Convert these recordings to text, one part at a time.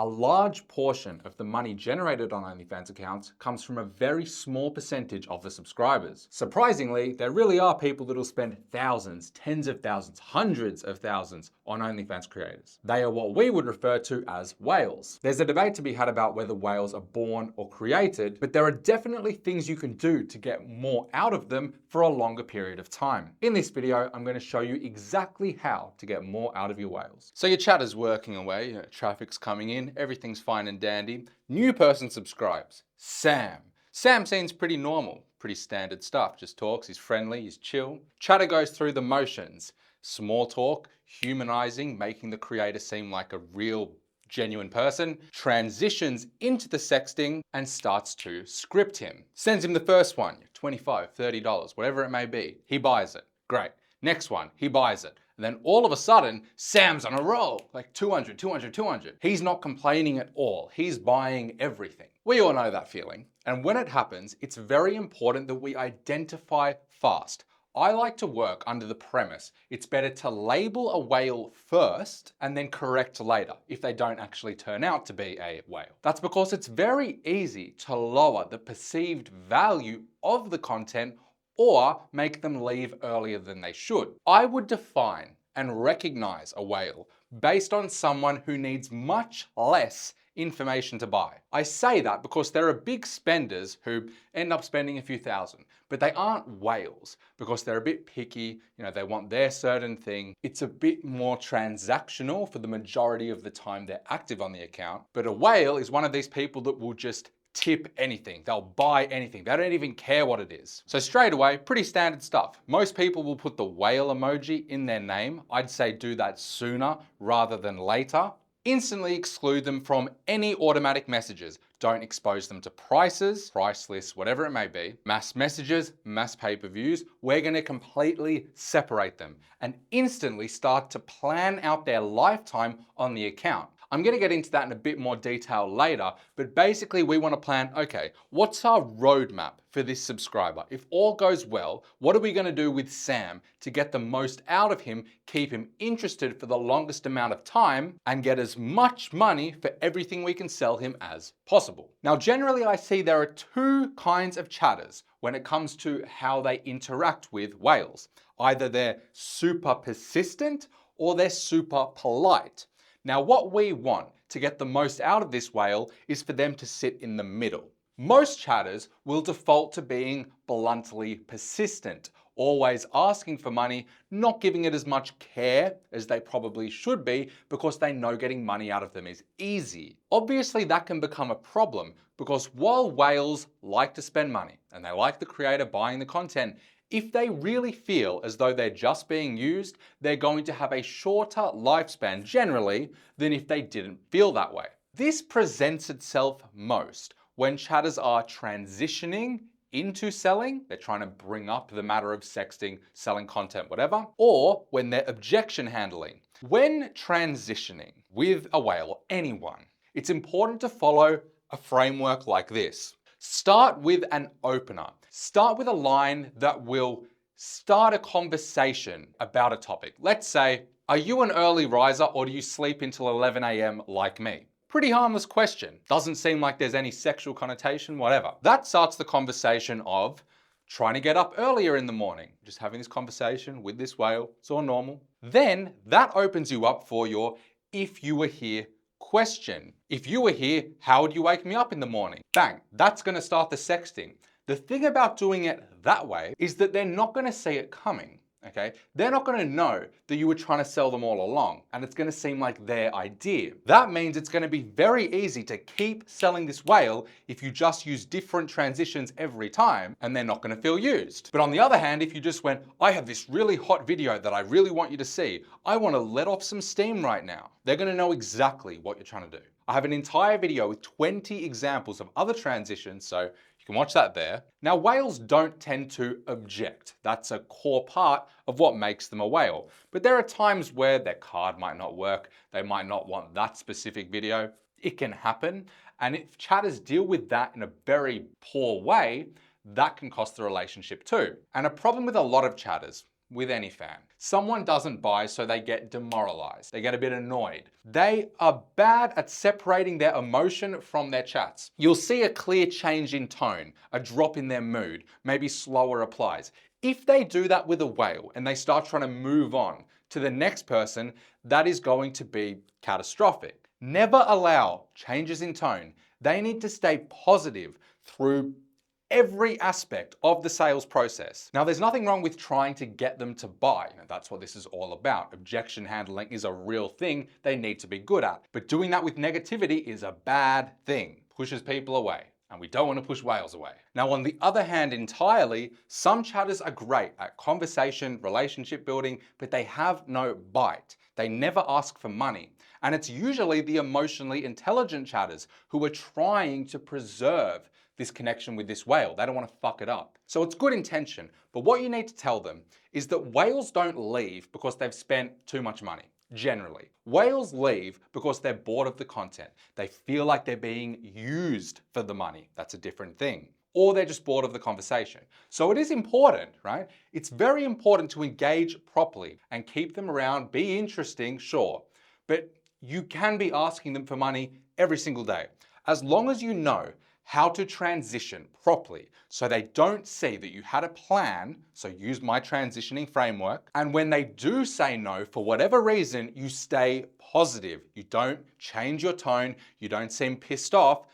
A large portion of the money generated on OnlyFans accounts comes from a very small percentage of the subscribers. Surprisingly, there really are people that will spend thousands, tens of thousands, hundreds of thousands on OnlyFans creators. They are what we would refer to as whales. There's a debate to be had about whether whales are born or created, but there are definitely things you can do to get more out of them for a longer period of time. In this video, I'm going to show you exactly how to get more out of your whales. So your chatter's working away, traffic's coming in, everything's fine and dandy. New person subscribes, Sam. Sam seems pretty normal, pretty standard stuff. Just talks, he's friendly, he's chill. Chatter goes through the motions. Small talk, humanizing, making the creator seem like a real, genuine person. Transitions into the sexting and starts to script him. Sends him the first one, $25, $30, whatever it may be. He buys it. Great. Next one, he buys it. And then all of a sudden, Sam's on a roll, like 200, 200, 200. He's not complaining at all. He's buying everything. We all know that feeling. And when it happens, it's very important that we identify fast. I like to work under the premise it's better to label a whale first and then correct later if they don't actually turn out to be a whale. That's because it's very easy to lower the perceived value of the content or make them leave earlier than they should. I would define and recognize a whale based on someone who needs much less information to buy. I say that because there are big spenders who end up spending a few thousand, but they aren't whales because they're a bit picky, they want their certain thing. It's a bit more transactional for the majority of the time they're active on the account. But a whale is one of these people that will just tip anything. They'll buy anything. They don't even care what it is. So straight away, pretty standard stuff. Most people will put the whale emoji in their name. I'd say do that sooner rather than later. Instantly exclude them from any automatic messages. Don't expose them to prices, price lists, whatever it may be. Mass messages, mass pay-per-views. We're going to completely separate them and instantly start to plan out their lifetime on the account. I'm going to get into that in a bit more detail later, but basically we want to plan, okay, what's our roadmap for this subscriber? If all goes well, what are we going to do with Sam to get the most out of him, keep him interested for the longest amount of time, and get as much money for everything we can sell him as possible? Now, generally I see there are two kinds of chatters when it comes to how they interact with whales. Either they're super persistent or they're super polite. Now, what we want to get the most out of this whale is for them to sit in the middle. Most chatters will default to being bluntly persistent, always asking for money, not giving it as much care as they probably should be because they know getting money out of them is easy. Obviously, that can become a problem because while whales like to spend money and they like the creator buying the content, if they really feel as though they're just being used, they're going to have a shorter lifespan generally than if they didn't feel that way. This presents itself most when chatters are transitioning into selling, they're trying to bring up the matter of sexting, selling content, whatever, or when they're objection handling. When transitioning with a whale or anyone, it's important to follow a framework like this. Start with an opener. Start with a line that will start a conversation about a topic. Let's say, are you an early riser or do you sleep until 11 a.m. like me? Pretty harmless question. Doesn't seem like there's any sexual connotation, whatever. That starts the conversation of trying to get up earlier in the morning. Just having this conversation with this whale. It's all normal. Then that opens you up for your if you were here question. If you were here, how would you wake me up in the morning? Bang, that's gonna start the sexting. The thing about doing it that way is that they're not gonna see it coming, okay? They're not gonna know that you were trying to sell them all along and it's gonna seem like their idea. That means it's gonna be very easy to keep selling this whale if you just use different transitions every time and they're not gonna feel used. But on the other hand, if you just went, I have this really hot video that I really want you to see. I wanna let off some steam right now. They're gonna know exactly what you're trying to do. I have an entire video with 20 examples of other transitions, so you can watch that there. Now, whales don't tend to object. That's a core part of what makes them a whale. But there are times where their card might not work. They might not want that specific video. It can happen. And if chatters deal with that in a very poor way, that can cost the relationship too. And a problem with a lot of chatters, with any fan. Someone doesn't buy, so they get demoralized. They get a bit annoyed. They are bad at separating their emotion from their chats. You'll see a clear change in tone, a drop in their mood, maybe slower replies. If they do that with a whale and they start trying to move on to the next person, that is going to be catastrophic. Never allow changes in tone. They need to stay positive through every aspect of the sales process. Now, there's nothing wrong with trying to get them to buy. That's what this is all about. Objection handling is a real thing they need to be good at. But doing that with negativity is a bad thing. Pushes people away. And we don't want to push whales away. Now, on the other hand entirely, some chatters are great at conversation, relationship building, but they have no bite. They never ask for money. And it's usually the emotionally intelligent chatters who are trying to preserve this connection with this whale. They don't want to fuck it up. So it's good intention, but what you need to tell them is that whales don't leave because they've spent too much money. Generally, whales leave because they're bored of the content. They feel like they're being used for the money. That's a different thing. Or they're just bored of the conversation. So it is important, right? It's very important to engage properly and keep them around, be interesting, sure. But you can be asking them for money every single day. As long as you know how to transition properly so they don't see that you had a plan, so use my transitioning framework, and when they do say no for whatever reason, you stay positive. You don't change your tone, you don't seem pissed off,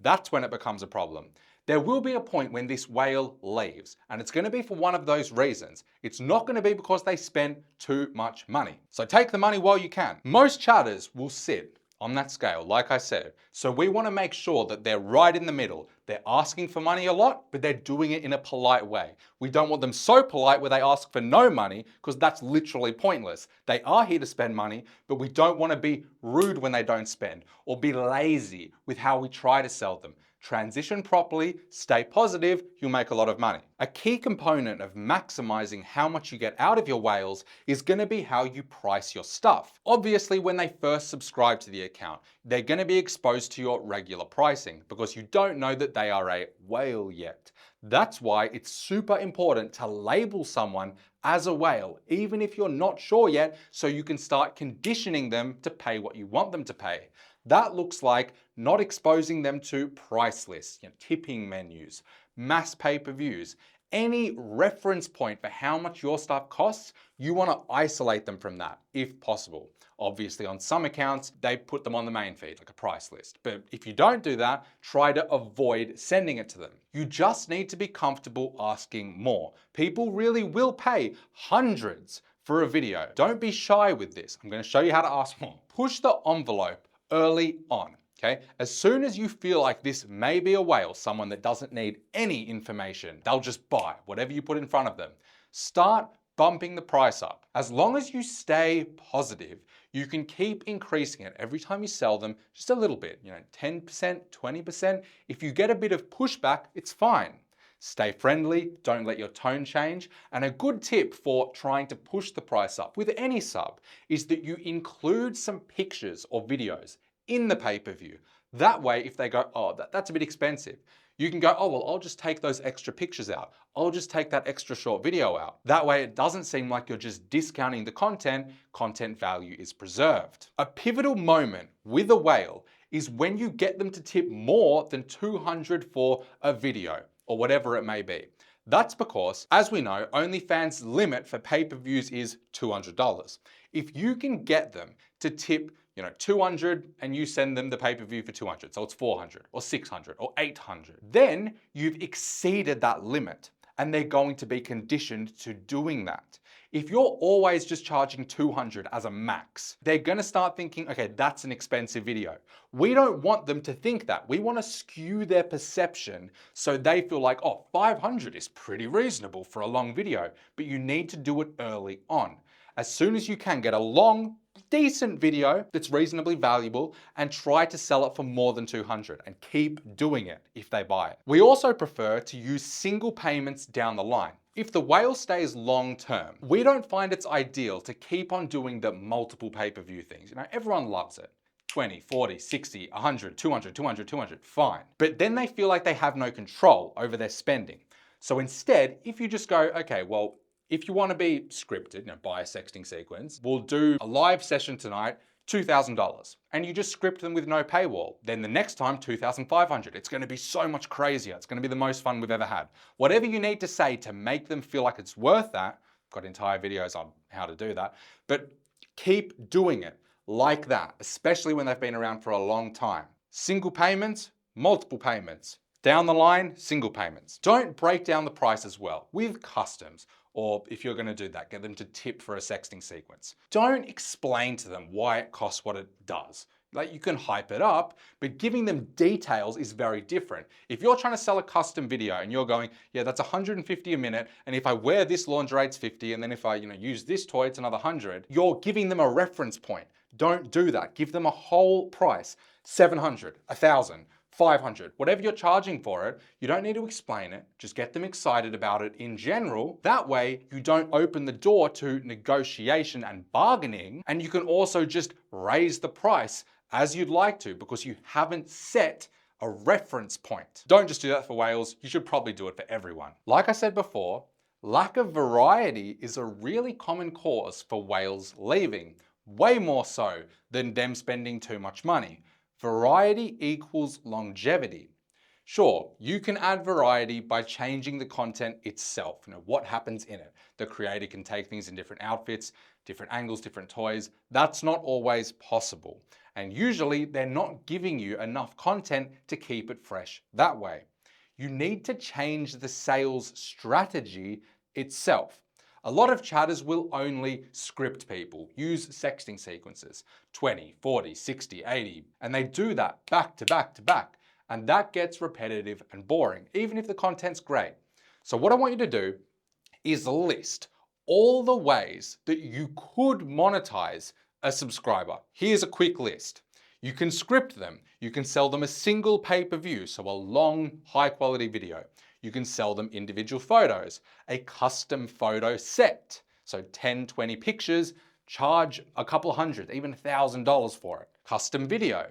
that's when it becomes a problem. There will be a point when this whale leaves, and it's going to be for one of those reasons. It's not going to be because they spent too much money. So take the money while you can. Most chatters will sit on that scale, like I said. So we want to make sure that they're right in the middle. They're asking for money a lot, but they're doing it in a polite way. We don't want them so polite where they ask for no money, because that's literally pointless. They are here to spend money, but we don't want to be rude when they don't spend, or be lazy with how we try to sell them. Transition properly, stay positive, you'll make a lot of money. A key component of maximizing how much you get out of your whales is going to be how you price your stuff. Obviously, when they first subscribe to the account, they're going to be exposed to your regular pricing because you don't know that they are a whale yet. That's why it's super important to label someone as a whale, even if you're not sure yet, so you can start conditioning them to pay what you want them to pay. That looks like not exposing them to price lists, tipping menus, mass pay-per-views. Any reference point for how much your stuff costs, you want to isolate them from that, if possible. Obviously, on some accounts, they put them on the main feed, like a price list. But if you don't do that, try to avoid sending it to them. You just need to be comfortable asking more. People really will pay hundreds for a video. Don't be shy with this. I'm going to show you how to ask more. Push the envelope early on, okay? As soon as you feel like this may be a whale, someone that doesn't need any information, they'll just buy whatever you put in front of them. Start bumping the price up. As long as you stay positive, you can keep increasing it every time you sell them just a little bit, 10%, 20%. If you get a bit of pushback, it's fine. Stay friendly, don't let your tone change. And a good tip for trying to push the price up with any sub is that you include some pictures or videos in the pay-per-view. That way, if they go, oh, that's a bit expensive, you can go, oh, well, I'll just take those extra pictures out. I'll just take that extra short video out. That way, it doesn't seem like you're just discounting the content. Content value is preserved. A pivotal moment with a whale is when you get them to tip more than $200 for a video, or whatever it may be. That's because, as we know, OnlyFans' limit for pay-per-views is $200. If you can get them to tip, $200 and you send them the pay-per-view for $200, so it's $400 or $600 or $800, then you've exceeded that limit and they're going to be conditioned to doing that. If you're always just charging $200 as a max, they're gonna start thinking, okay, that's an expensive video. We don't want them to think that. We wanna skew their perception so they feel like, oh, $500 is pretty reasonable for a long video, but you need to do it early on. As soon as you can, get a long, decent video that's reasonably valuable and try to sell it for more than $200 and keep doing it if they buy it. We also prefer to use single payments down the line. If the whale stays long term, we don't find it's ideal to keep on doing the multiple pay-per-view things. Everyone loves it. 20, 40, 60, 100, 200, 200, 200, fine. But then they feel like they have no control over their spending. So instead, if you just go, okay, well, If you want to be scripted, buy a sexting sequence, we'll do a live session tonight, $2,000. And you just script them with no paywall. Then the next time, $2,500. It's going to be so much crazier. It's going to be the most fun we've ever had. Whatever you need to say to make them feel like it's worth that, I've got entire videos on how to do that, but keep doing it like that, especially when they've been around for a long time. Single payments, multiple payments. Down the line, single payments. Don't break down the price as well with customs, or if you're gonna do that, get them to tip for a sexting sequence. Don't explain to them why it costs what it does. Like, you can hype it up, but giving them details is very different. If you're trying to sell a custom video and you're going, yeah, that's 150 a minute, and if I wear this lingerie, it's 50, and then if I use this toy, it's another 100, you're giving them a reference point. Don't do that. Give them a whole price, 700, 1,000, 500, whatever you're charging for it. You don't need to explain it. Just get them excited about it in general. That way, you don't open the door to negotiation and bargaining, and you can also just raise the price as you'd like to because you haven't set a reference point. Don't just do that for whales. You should probably do it for everyone. Like I said before, lack of variety is a really common cause for whales leaving, way more so than them spending too much money. Variety equals longevity. Sure, you can add variety by changing the content itself, what happens in it. The creator can take things in different outfits, different angles, different toys. That's not always possible. And usually they're not giving you enough content to keep it fresh that way. You need to change the sales strategy itself. A lot of chatters will only script people, use sexting sequences, 20, 40, 60, 80, and they do that back to back to back. And that gets repetitive and boring, even if the content's great. So what I want you to do is list all the ways that you could monetize a subscriber. Here's a quick list. You can script them. You can sell them a single pay-per-view, so a long, high-quality video. You can sell them individual photos, a custom photo set. So 10, 20 pictures, charge a couple hundred, even $1,000 for it. Custom video.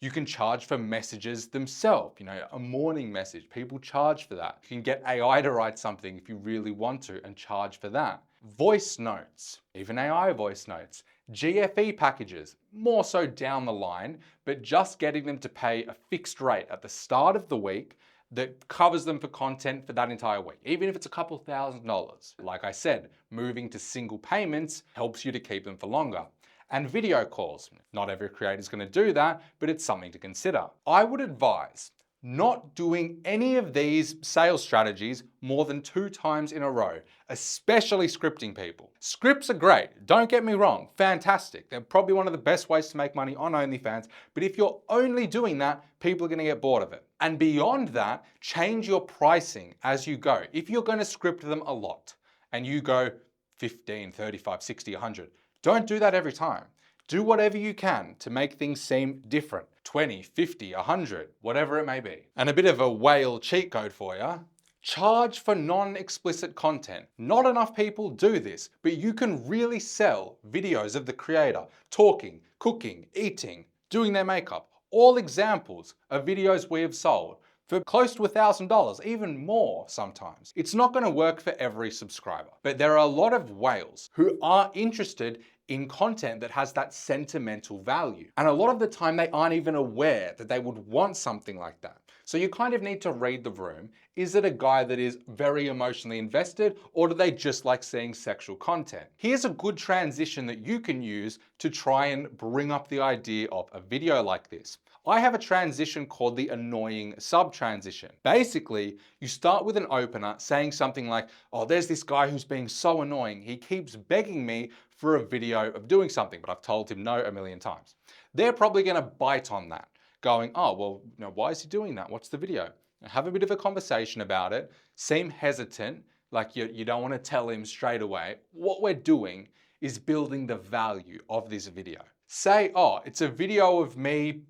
You can charge for messages themselves, a morning message. People charge for that. You can get AI to write something if you really want to and charge for that. Voice notes, even AI voice notes. GFE packages, more so down the line, but just getting them to pay a fixed rate at the start of the week that covers them for content for that entire week, even if it's a couple $1,000s. Like I said, moving to single payments helps you to keep them for longer. And video calls. Not every creator is going to do that, but it's something to consider. I would advise not doing any of these sales strategies more than 2 times in a row, especially scripting people. Scripts are great, don't get me wrong, fantastic. They're probably one of the best ways to make money on OnlyFans, but if you're only doing that, people are gonna get bored of it. And beyond that, change your pricing as you go. If you're gonna script them a lot, and you go 15, 35, 60, 100, don't do that every time. Do whatever you can to make things seem different. 20, 50, 100, whatever it may be. And a bit of a whale cheat code for you. Charge for non-explicit content. Not enough people do this, but you can really sell videos of the creator talking, cooking, eating, doing their makeup. All examples of videos we have sold for close to $1,000, even more sometimes. It's not going to work for every subscriber, but there are a lot of whales who are interested in content that has that sentimental value. And a lot of the time they aren't even aware that they would want something like that. So you kind of need to read the room. Is it a guy that is very emotionally invested, or do they just like seeing sexual content? Here's a good transition that you can use to try and bring up the idea of a video like this. I have a transition called the annoying sub-transition. Basically, you start with an opener saying something like, oh, there's this guy who's being so annoying. He keeps begging me for a video of doing something, but I've told him no a million times. They're probably gonna bite on that, going, oh, well, why is he doing that? What's the video? Have a bit of a conversation about it, seem hesitant, like you don't wanna tell him straight away. What we're doing is building the value of this video. Say, oh, it's a video of me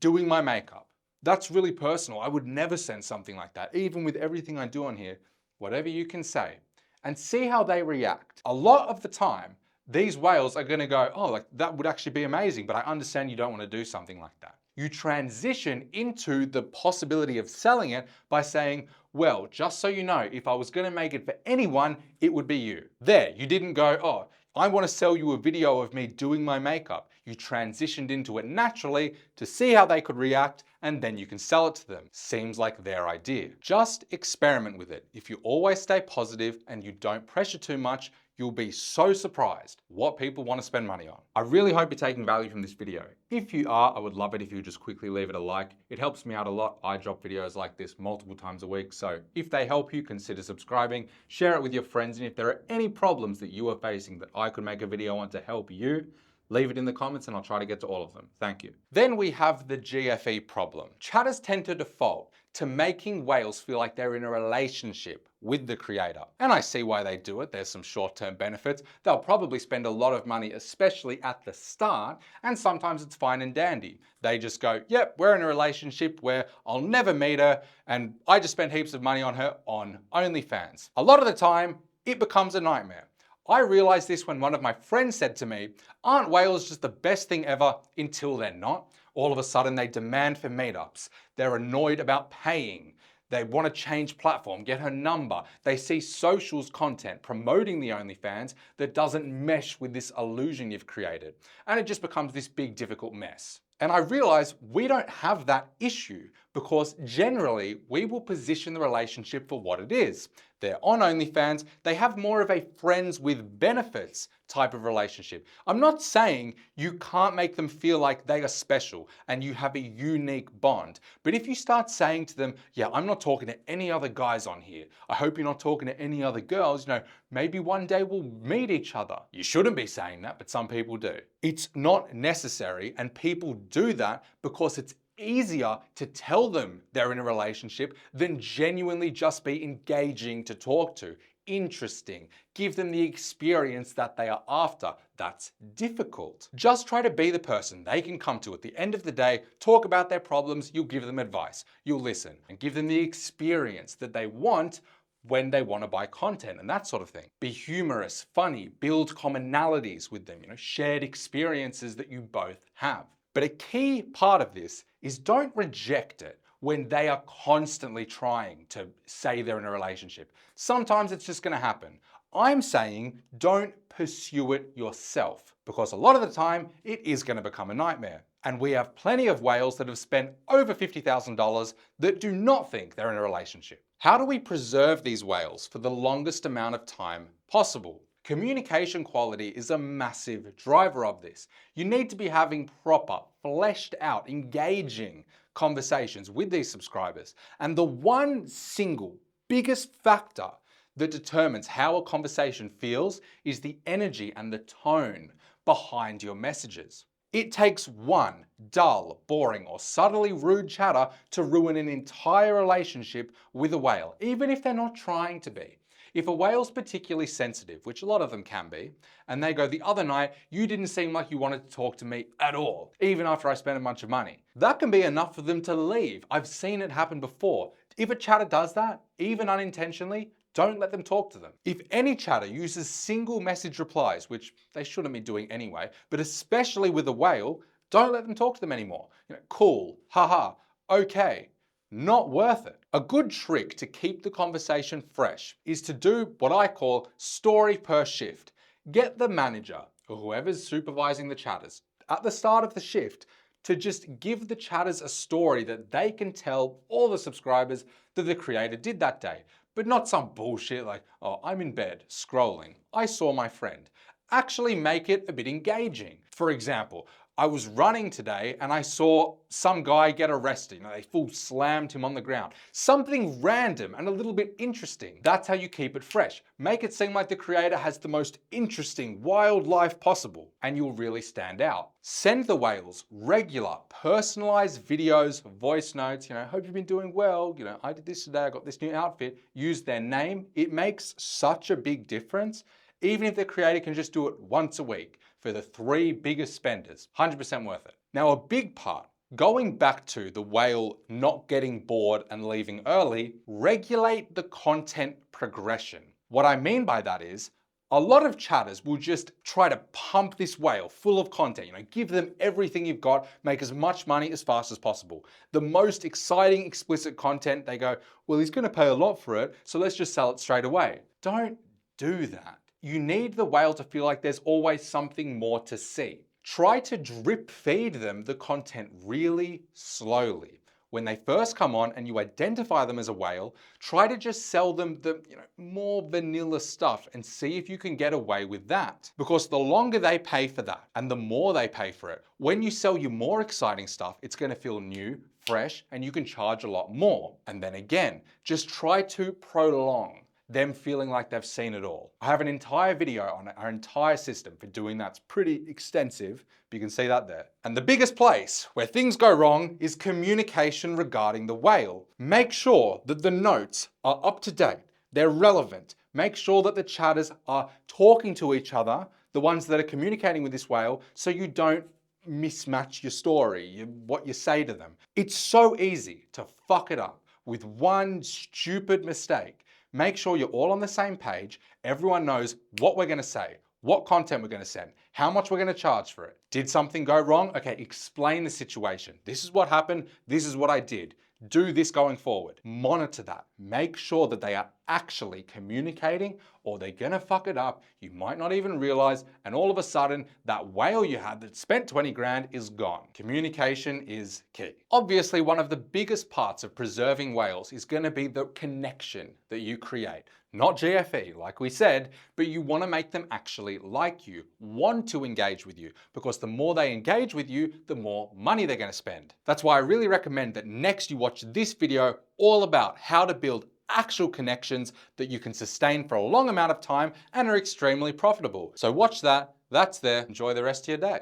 doing my makeup. That's really personal. I would never send something like that, even with everything I do on here, whatever you can say, and see how they react. A lot of the time, these whales are gonna go, oh, like that would actually be amazing, but I understand you don't wanna do something like that. You transition into the possibility of selling it by saying, Well, just so you know, if I was gonna make it for anyone, it would be you. There, you didn't go, oh, I want to sell you a video of me doing my makeup. You transitioned into it naturally to see how they could react, and then you can sell it to them. Seems like their idea. Just experiment with it. If you always stay positive and you don't pressure too much, you'll be so surprised what people want to spend money on. I really hope you're taking value from this video. If you are, I would love it if you would just quickly leave it a like. It helps me out a lot. I drop videos like this multiple times a week, so if they help you, consider subscribing, share it with your friends, and if there are any problems that you are facing that I could make a video on to help you, leave it in the comments and I'll try to get to all of them. Thank you. Then we have the GFE problem. Chatters tend to default to making whales feel like they're in a relationship with the creator. And I see why they do it. There's some short-term benefits. They'll probably spend a lot of money, especially at the start, and sometimes it's fine and dandy. They just go, yep, we're in a relationship where I'll never meet her, and I just spent heaps of money on her on OnlyFans. A lot of the time, it becomes a nightmare. I realized this when one of my friends said to me, aren't whales just the best thing ever until they're not? All of a sudden they demand for meetups. They're annoyed about paying. They want to change platform, get her number. They see socials content promoting the OnlyFans that doesn't mesh with this illusion you've created. And it just becomes this big difficult mess. And I realize we don't have that issue because generally we will position the relationship for what it is. They're on OnlyFans, they have more of a friends with benefits type of relationship. I'm not saying you can't make them feel like they are special and you have a unique bond. But if you start saying to them, yeah, I'm not talking to any other guys on here. I hope you're not talking to any other girls. Maybe one day we'll meet each other. You shouldn't be saying that, but some people do. It's not necessary, and people do that because it's easier to tell them they're in a relationship than genuinely just be engaging to talk to, interesting, give them the experience that they are after. That's difficult. Just try to be the person they can come to at the end of the day, talk about their problems, you'll give them advice, you'll listen, and give them the experience that they want when they want to buy content and that sort of thing. Be humorous, funny, build commonalities with them, shared experiences that you both have. But a key part of this is don't reject it when they are constantly trying to say they're in a relationship. Sometimes it's just gonna happen. I'm saying don't pursue it yourself because a lot of the time it is gonna become a nightmare. And we have plenty of whales that have spent over $50,000 that do not think they're in a relationship. How do we preserve these whales for the longest amount of time possible? Communication quality is a massive driver of this. You need to be having proper, fleshed out, engaging conversations with these subscribers. And the one single biggest factor that determines how a conversation feels is the energy and the tone behind your messages. It takes one dull, boring, or subtly rude chatter to ruin an entire relationship with a whale, even if they're not trying to be. If a whale's particularly sensitive, which a lot of them can be, and they go, the other night, you didn't seem like you wanted to talk to me at all, even after I spent a bunch of money. That can be enough for them to leave. I've seen it happen before. If a chatter does that, even unintentionally, don't let them talk to them. If any chatter uses single message replies, which they shouldn't be doing anyway, but especially with a whale, don't let them talk to them anymore. Cool, haha, okay. Not worth it. A good trick to keep the conversation fresh is to do what I call story per shift. Get the manager or whoever's supervising the chatters at the start of the shift to just give the chatters a story that they can tell all the subscribers that the creator did that day. But not some bullshit like, oh, I'm in bed, scrolling, I saw my friend. Actually make it a bit engaging. For example, I was running today and I saw some guy get arrested. They full slammed him on the ground. Something random and a little bit interesting. That's how you keep it fresh. Make it seem like the creator has the most interesting wildlife possible and you'll really stand out. Send the whales regular, personalized videos, voice notes, hope you've been doing well, I did this today, I got this new outfit. Use their name. It makes such a big difference. Even if the creator can just do it once a week for the 3 biggest spenders, 100% worth it. Now, a big part, going back to the whale not getting bored and leaving early, regulate the content progression. What I mean by that is, A lot of chatters will just try to pump this whale full of content, give them everything you've got, make as much money as fast as possible. The most exciting, explicit content, they go, well, he's gonna pay a lot for it, so let's just sell it straight away. Don't do that. You need the whale to feel like there's always something more to see. Try to drip feed them the content really slowly. When they first come on and you identify them as a whale, try to just sell them the more vanilla stuff and see if you can get away with that. Because the longer they pay for that and the more they pay for it, when you sell you more exciting stuff, it's gonna feel new, fresh, and you can charge a lot more. And then again, just try to prolong them feeling like they've seen it all. I have an entire video on our entire system for doing that. It's pretty extensive, but you can see that there. And the biggest place where things go wrong is communication regarding the whale. Make sure that the notes are up to date, they're relevant. Make sure that the chatters are talking to each other, the ones that are communicating with this whale, so you don't mismatch your story, what you say to them. It's so easy to fuck it up with one stupid mistake. Make sure you're all on the same page. Everyone knows what we're gonna say, what content we're gonna send, how much we're gonna charge for it. Did something go wrong? Okay, explain the situation. This is what happened, this is what I did. Do this going forward. Monitor that. Make sure that they are actually communicating or they're gonna fuck it up. You might not even realize, and all of a sudden, that whale you had that spent 20 grand is gone. Communication is key. Obviously, one of the biggest parts of preserving whales is gonna be the connection that you create. Not GFE, like we said, but you wanna make them actually like you, want to engage with you, because the more they engage with you, the more money they're gonna spend. That's why I really recommend that next you watch this video all about how to build actual connections that you can sustain for a long amount of time and are extremely profitable. So watch that, that's there, enjoy the rest of your day.